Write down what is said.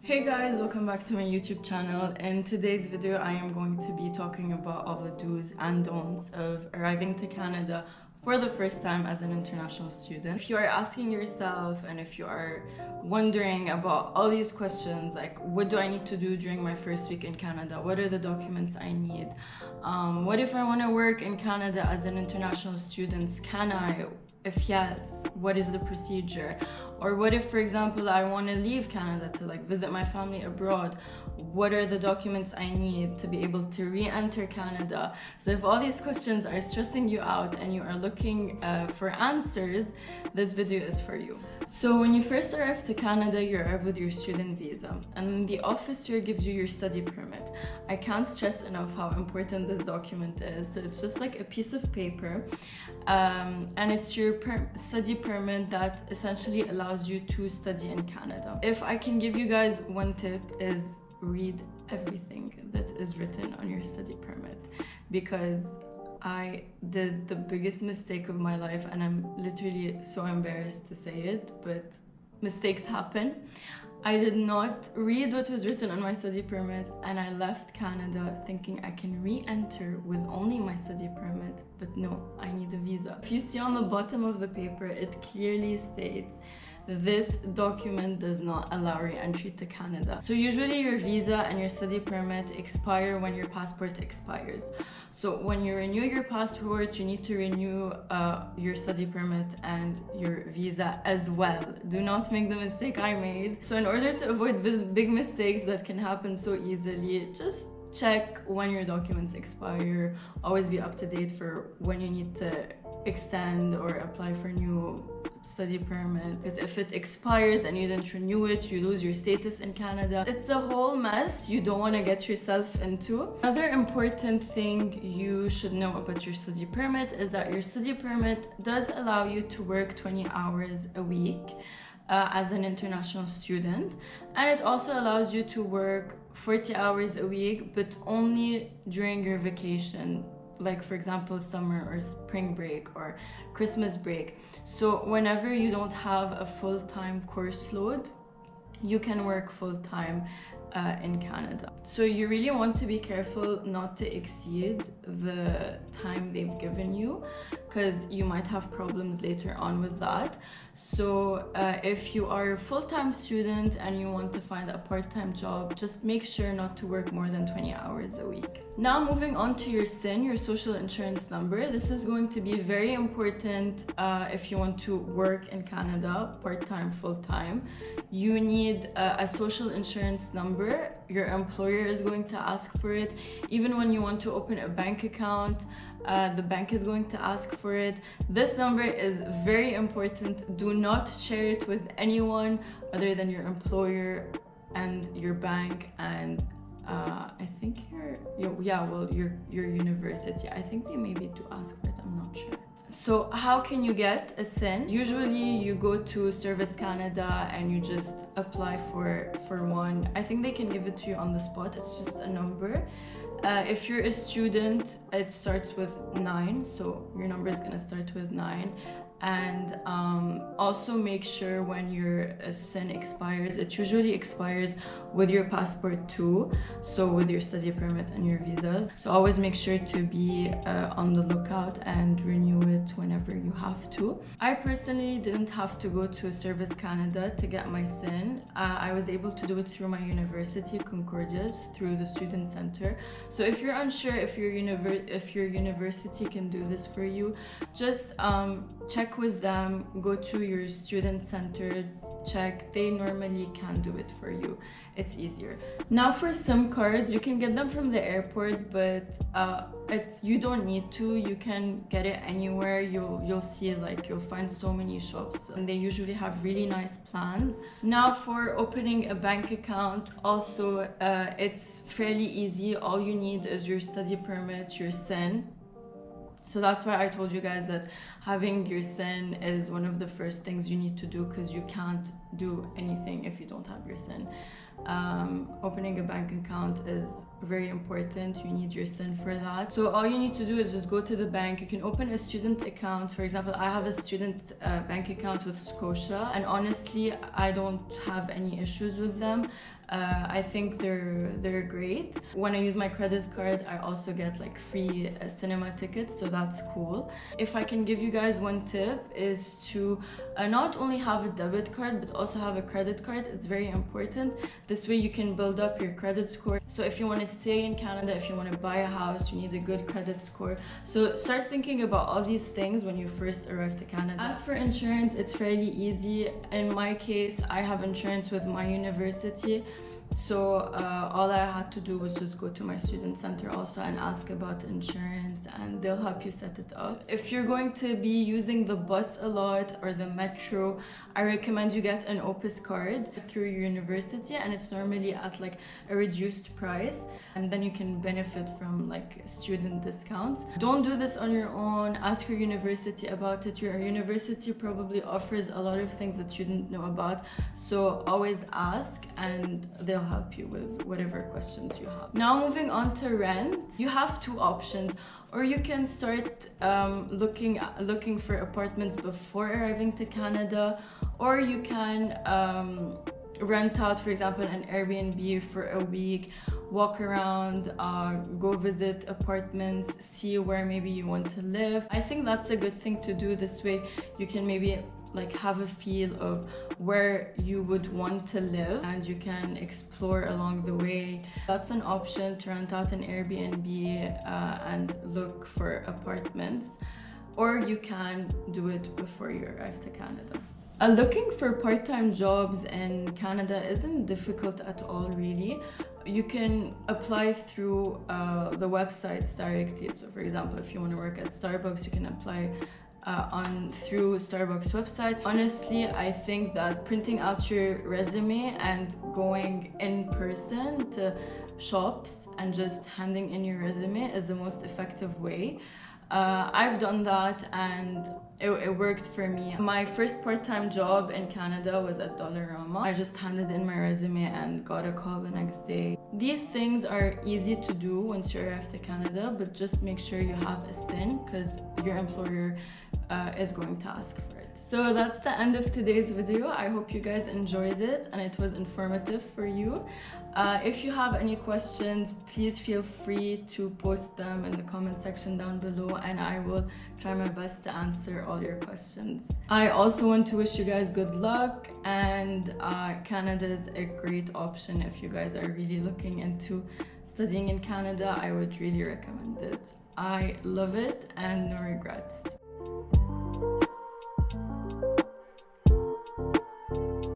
Hey guys, welcome back to my YouTube channel. In today's video, I am going to be talking about all the do's and don'ts of arriving to Canada for the first time as an international student. If you are asking yourself and if you are wondering about all these questions, like what do I need to do during my first week in Canada? What are the documents I need? What if I want to work in Canada as an international student? Can I? If yes, what is the procedure? Or what if, for example, I want to leave Canada to visit my family abroad? What are the documents I need to be able to re-enter Canada? So if all these questions are stressing you out and you are looking for answers, this video is for you. So when you first arrive to Canada, you arrive with your student visa, and the officer gives you your study permit. I can't stress enough how important this document is. So it's just like a piece of paper, and it's your study permit that essentially allows you to study in Canada. If I can give you guys one tip, is read everything that is written on your study permit, because I did the biggest mistake of my life, and I'm literally so embarrassed to say it, but mistakes happen. I did not read what was written on my study permit, and I left Canada thinking I can re-enter with only my study permit, but no, I need a visa. If you see on the bottom of the paper, it clearly states this document does not allow re-entry to Canada. So usually your visa and your study permit expire when your passport expires. So when you renew your passport, you need to renew your study permit and your visa as well. Do not make the mistake I made. So in order to avoid big mistakes that can happen so easily, just check when your documents expire. Always be up to date for when you need to extend or apply for new study permit, because if it expires and you didn't renew it, you lose your status in Canada. It's a whole mess you don't want to get yourself into. Another important thing you should know about your study permit is that your study permit does allow you to work 20 hours a week as an international student, and it also allows you to work 40 hours a week, but only during your vacation, like for example summer or spring break or Christmas break. So whenever you don't have a full-time course load, you can work full-time in Canada. So you really want to be careful not to exceed the time they've given you, because you might have problems later on with that. So if you are a full-time student and you want to find a part-time job, just make sure not to work more than 20 hours a week. Now moving on to your SIN, your social insurance number. This is going to be very important if you want to work in Canada part-time, full-time. You need a social insurance number. Your employer is going to ask for it. Even when you want to open a bank account, the bank is going to ask for it. This number is very important. Do not share it with anyone other than your employer and your bank and I think your university. I think they maybe do ask for it, I'm not sure. So how can you get a SIN? Usually you go to Service Canada and you just apply for one. I think they can give it to you on the spot. It's just a number. If you're a student, it starts with 9, so your number is gonna start with 9. And also make sure when your SIN expires, it usually expires with your passport too, so with your study permit and your visa. So always make sure to be on the lookout and renew it whenever you have to. I personally didn't have to go to Service Canada to get my SIN. I was able to do it through my university, Concordia, through the student center. So if you're unsure if your university can do this for you, just check with them, go to your student center, check. They normally can do it for you. It's easier. Now for SIM cards, you can get them from the airport, but you don't need to. You can get it anywhere. You'll see, you'll find so many shops, and they usually have really nice plans. Now for opening a bank account, also it's fairly easy. All you need is your study permit, your SIN. So that's why I told you guys that having your SIN is one of the first things you need to do, because you can't do anything if you don't have your SIN. Opening a bank account is very important. You need your SIN for that. So all you need to do is just go to the bank. You can open a student account. For example, I have a student bank account with Scotia, and honestly I don't have any issues with them. I think they're great. When I use my credit card, I also get like free cinema tickets, so that's cool. If I can give you guys one tip, is to not only have a debit card but also have a credit card. It's very important. This way you can build up your credit score. So if you want to stay in Canada, if you want to buy a house, you need a good credit score. So start thinking about all these things when you first arrive to Canada. As for insurance, it's fairly easy. In my case, I have insurance with my university. So all I had to do was just go to my student center also and ask about insurance, and they'll help you set it up. If you're going to be using the bus a lot or the metro, I recommend you get an Opus card through your university, and it's normally at like a reduced price, and then you can benefit from like student discounts. Don't do this on your own. Ask your university about it. Your university probably offers a lot of things that you didn't know about, so always ask and they'll help you with whatever questions you have. Now moving on to rent, you have two options. Or you can start looking for apartments before arriving to Canada, or you can rent out, for example, an Airbnb for a week, walk around, go visit apartments, see where maybe you want to live. I think that's a good thing to do. This way you can maybe like have a feel of where you would want to live, and you can explore along the way. That's an option, to rent out an Airbnb and look for apartments, or you can do it before you arrive to Canada. Looking for part-time jobs in Canada isn't difficult at all, really. You can apply through the websites directly. So for example, if you want to work at Starbucks, you can apply through Starbucks website. Honestly, I think that printing out your resume and going in person to shops and just handing in your resume is the most effective way. I've done that and it worked for me. My first part-time job in Canada was at Dollarama. I just handed in my resume and got a call the next day. These things are easy to do once you arrive to Canada, but just make sure you have a SIN, because your employer is going to ask for it. So that's the end of today's video. I hope you guys enjoyed it and it was informative for you. If you have any questions, please feel free to post them in the comment section down below, and I will try my best to answer all your questions. I also want to wish you guys good luck, and Canada is a great option if you guys are really looking into studying in Canada. I would really recommend it. I love it and no regrets.